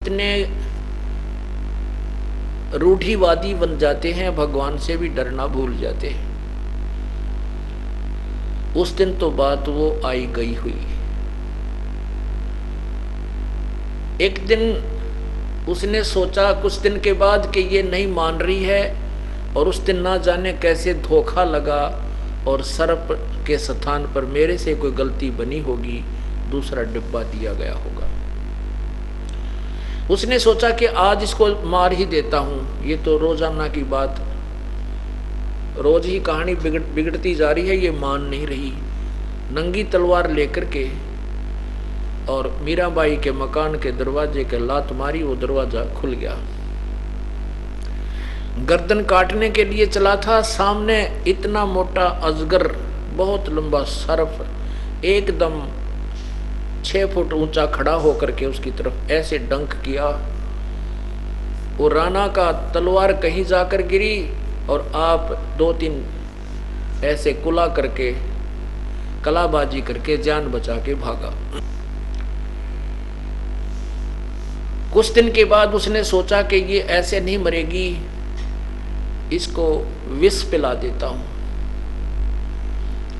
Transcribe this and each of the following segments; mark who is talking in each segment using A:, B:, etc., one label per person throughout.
A: इतने रूढ़िवादी बन जाते हैं, भगवान से भी डरना भूल जाते हैं। उस दिन तो बात वो आई गई हुई। एक दिन उसने सोचा कुछ दिन के बाद कि ये नहीं मान रही है, और उस दिन ना जाने कैसे धोखा लगा और सर्प के स्थान पर मेरे से कोई गलती बनी होगी, दूसरा डिब्बा दिया गया होगा। उसने सोचा कि आज इसको मार ही देता हूं। ये तो रोजाना की बात, रोज ही कहानी बिगड़ती जा रही है, ये मान नहीं रही। नंगी तलवार लेकर के और मीराबाई के मकान के दरवाजे के लात मारी, वो दरवाजा खुल गया। गर्दन काटने के लिए चला था, सामने इतना मोटा अजगर, बहुत लंबा सर्प, एकदम 6 फुट ऊंचा खड़ा होकर के उसकी तरफ ऐसे डंक किया। वो राणा का तलवार कहीं जाकर गिरी और आप 2-3 ऐसे कुला करके, कलाबाजी करके जान बचा के भागा। कुछ दिन के बाद उसने सोचा कि ये ऐसे नहीं मरेगी, इसको विष पिला देता हूं।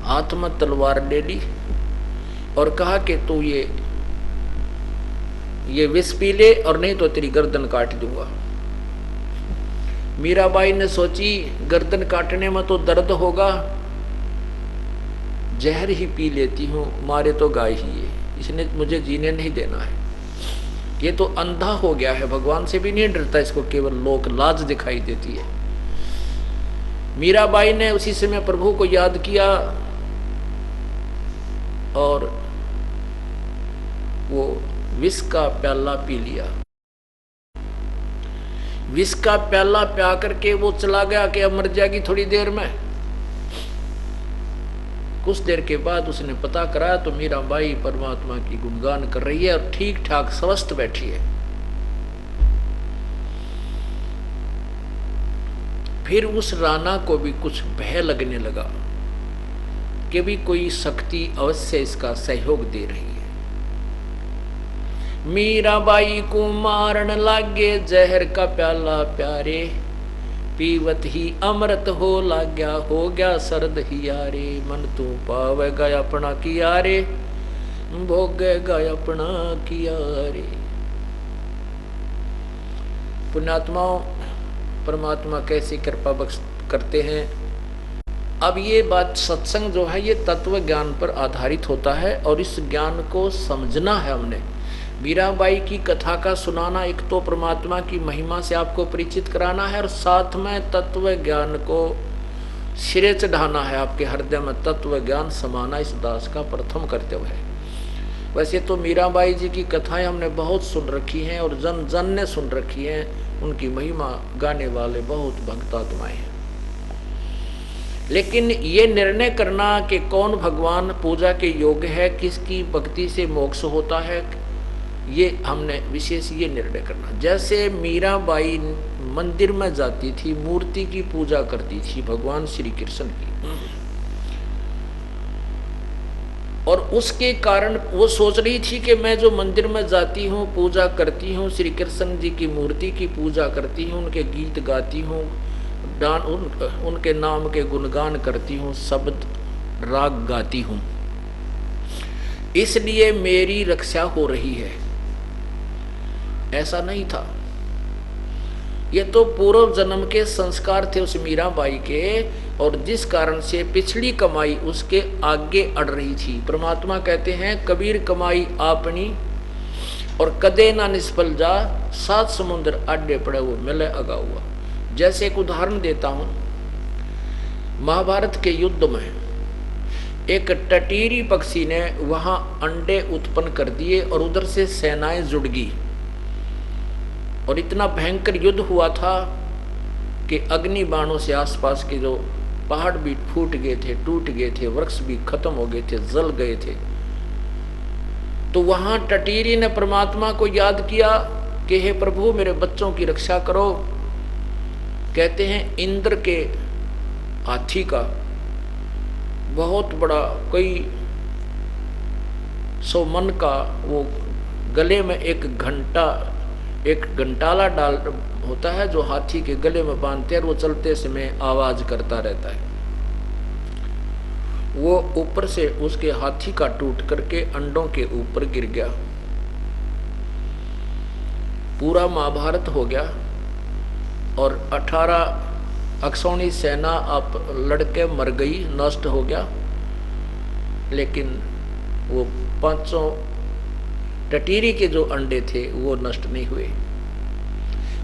A: हाथ में तलवार ले ली और कहा कि तू ये विष पी ले, और नहीं तो तेरी गर्दन काट दूंगा। मीराबाई ने सोची गर्दन काटने में तो दर्द होगा, जहर ही पी लेती हूं, मारे तो गाय ही है, इसने मुझे जीने नहीं देना है। ये तो अंधा हो गया है, भगवान से भी नहीं डरता, इसको केवल लोक लाज दिखाई देती है। मीराबाई ने उसी समय प्रभु को याद किया और वो विष का प्याला पी लिया। विष का प्याला प्या करके वो चला गया कि अब मर जाएगी थोड़ी देर में। कुछ देर के बाद उसने पता करा तो मीराबाई परमात्मा की गुणगान कर रही है और ठीक ठाक स्वस्थ बैठी है। फिर उस राणा को भी कुछ भय लगने लगा कि भी कोई शक्ति अवश्य इसका सहयोग दे रही है। मीराबाई को मारन लागे, जहर का प्याला प्यारे, पीवत ही अमृत हो लाग्या, हो गया सर्द हियारे। मन तू पावेगा अपना किया रे, भोगेगा अपना किया रे। पुण्यात्माओं, परमात्मा कैसी कृपा बख्श करते हैं। अब ये बात, सत्संग जो है ये तत्व ज्ञान पर आधारित होता है और इस ज्ञान को समझना है हमने। मीराबाई की कथा का सुनाना, एक तो परमात्मा की महिमा से आपको परिचित कराना है और साथ में तत्व ज्ञान को सिरे चढ़ाना है। आपके हृदय में तत्व ज्ञान समाना इस दास का प्रथम कर्तव्य है। वैसे तो मीराबाई जी की कथाएं हमने बहुत सुन रखी हैं और जन जन ने सुन रखी हैं, उनकी महिमा गाने वाले बहुत भक्तात्माएं हैं। लेकिन ये निर्णय करना कि कौन भगवान पूजा के योग्य है, किसकी भक्ति से मोक्ष होता है, ये हमने विशेष ये निर्णय करना। जैसे मीराबाई मंदिर में जाती थी, मूर्ति की पूजा करती थी, भगवान श्री कृष्ण की, और उसके कारण वो सोच रही थी कि मैं जो मंदिर में जाती हूँ, पूजा करती हूँ, श्री कृष्ण जी की मूर्ति की पूजा करती हूँ, उनके गीत गाती हूँ, उनके नाम के गुणगान करती हूँ, शब्द राग गाती हूँ, इसलिए मेरी रक्षा हो रही है। ऐसा नहीं था। ये तो पूर्व जन्म के संस्कार थे उस मीराबाई के, और जिस कारण से पिछली कमाई उसके आगे अड़ रही थी। परमात्मा कहते हैं कबीर कमाई आपनी और कदे ना निष्फल जा, 7 समुद्र आडे पड़े वो मिले अगा हुआ। जैसे एक उदाहरण देता हूं, महाभारत के युद्ध में एक टटीरी पक्षी ने वहां अंडे उत्पन्न कर दिए और उधर से सेनाएं जुड़ गई और इतना भयंकर युद्ध हुआ था कि अग्नि बाणों से आसपास के जो पहाड़ भी फूट गए थे, टूट गए थे, वृक्ष भी खत्म हो गए थे, जल गए थे। तो वहां टटीरी ने परमात्मा को याद किया कि हे प्रभु मेरे बच्चों की रक्षा करो। कहते हैं इंद्र के हाथी का बहुत बड़ा, कई 100 मन का वो गले में एक घंटा एक घंटाला डाल होता है जो हाथी के गले में बांधते हैं, वो चलते समय आवाज करता रहता है। वो ऊपर से उसके हाथी का टूट करके अंडों के ऊपर गिर गया। पूरा महाभारत हो गया और 18 अक्षौणी सेना आप लड़के मर गई, नष्ट हो गया। लेकिन वो 500 टटीरी के जो अंडे थे वो नष्ट नहीं हुए।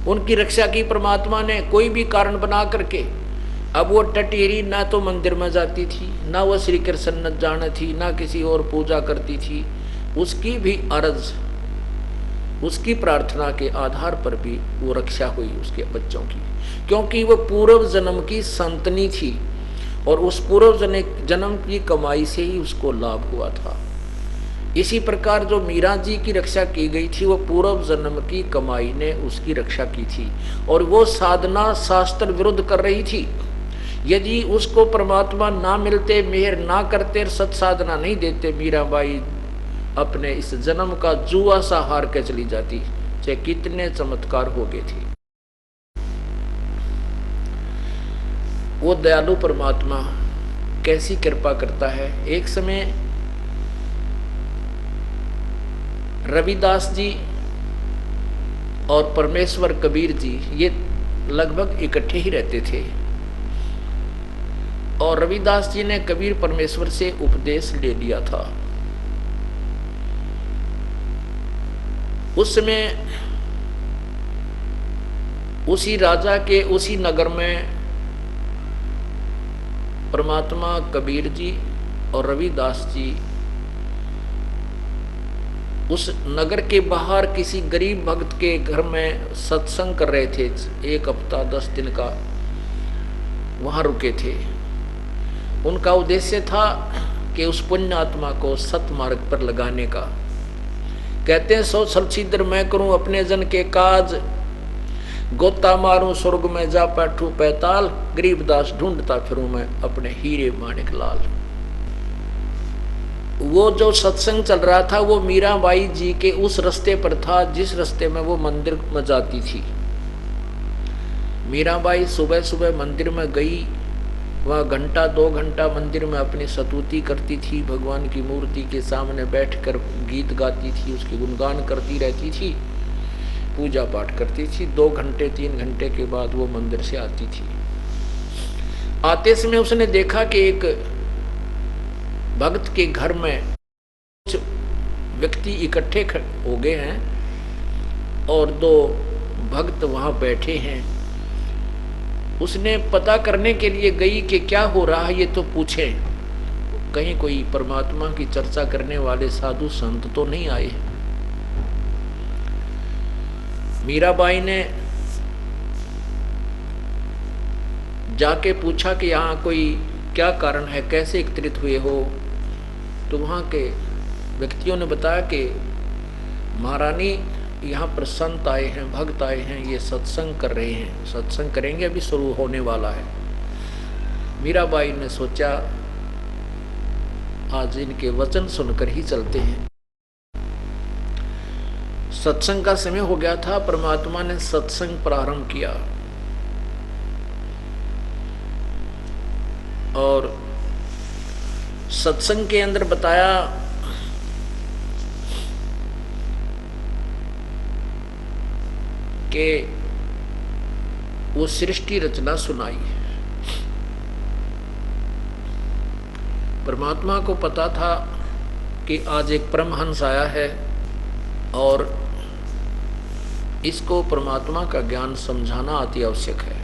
A: उनकी रक्षा की परमात्मा ने कोई भी कारण बना करके। अब वो टटीरी ना तो मंदिर में जाती थी, ना वो श्री कृष्ण न जाने थी, ना किसी और पूजा करती थी। उसकी भी अर्ज, उसकी प्रार्थना के आधार पर भी वो रक्षा हुई उसके बच्चों की, क्योंकि वो पूर्व जन्म की संतनी थी और उस पूर्व जन्म की कमाई से ही उसको लाभ हुआ था। इसी प्रकार जो मीरा जी की रक्षा की गई थी वो पूर्व जन्म की कमाई ने उसकी रक्षा की थी और वो साधना शास्त्र विरुद्ध कर रही थी। यदि उसको परमात्मा ना मिलते, मेहर ना करते, सत साधना नहीं देते, मीराबाई अपने इस जन्म का जुआ सा हार के चली जाती, चाहे कितने चमत्कार हो गए थे। वो दयालु परमात्मा कैसी कृपा करता है। एक समय रविदास जी और परमेश्वर कबीर जी ये लगभग इकट्ठे ही रहते थे और रविदास जी ने कबीर परमेश्वर से उपदेश ले लिया था। उस समय उसी राजा के उसी नगर में परमात्मा कबीर जी और रविदास जी उस नगर के बाहर किसी गरीब भक्त के घर में सत्संग कर रहे थे। 1 हफ्ता 10 दिन का वहां रुके थे। उनका उद्देश्य था कि उस पुण्य आत्मा को सतमार्ग पर लगाने का। कहते हैं 100 छलछिद्र मैं करूं अपने जन के काज, गोता मारूं स्वर्ग में जा बैठूं पैताल, गरीबदास ढूंढता फिरूं मैं अपने हीरे माणिक लाल। वो जो सत्संग चल रहा था वो मीराबाई जी के उस रास्ते पर था जिस रास्ते में वो मंदिर में जाती थी। मीराबाई सुबह सुबह मंदिर में गई, वह घंटा 2 घंटा मंदिर में अपनी स्तुति करती थी, भगवान की मूर्ति के सामने बैठकर गीत गाती थी, उसके गुणगान करती रहती थी, पूजा पाठ करती थी। 2 घंटे 3 घंटे के बाद वो मंदिर से आती थी। आते समय उसने देखा कि एक भक्त के घर में कुछ व्यक्ति इकट्ठे हो गए हैं और 2 भक्त वहां बैठे हैं। उसने पता करने के लिए गई कि क्या हो रहा है, ये तो पूछे, कहीं कोई परमात्मा की चर्चा करने वाले साधु संत तो नहीं आए। मीराबाई ने जाके पूछा कि यहाँ कोई क्या कारण है, कैसे एकत्रित हुए हो। तो वहाँ के व्यक्तियों ने बताया कि महारानी यहाँ पर संत आए हैं, भक्त आए हैं, ये सत्संग कर रहे हैं, सत्संग करेंगे, अभी शुरू होने वाला है। मीराबाई ने सोचा आज इनके वचन सुनकर ही चलते हैं। सत्संग का समय हो गया था, परमात्मा ने सत्संग प्रारंभ किया और सत्संग के अंदर बताया कि वो सृष्टि रचना सुनाई। परमात्मा को पता था कि आज एक परमहंस आया है और इसको परमात्मा का ज्ञान समझाना अति आवश्यक है।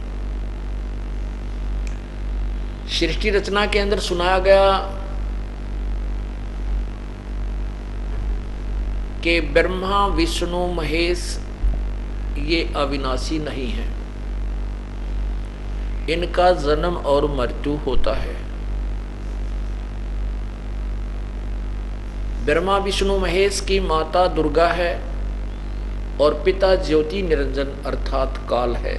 A: सृष्टि रचना के अंदर सुनाया गया कि ब्रह्मा विष्णु महेश ये अविनाशी नहीं है, इनका जन्म और मृत्यु होता है। ब्रह्मा विष्णु महेश की माता दुर्गा है और पिता ज्योति निरंजन अर्थात काल है।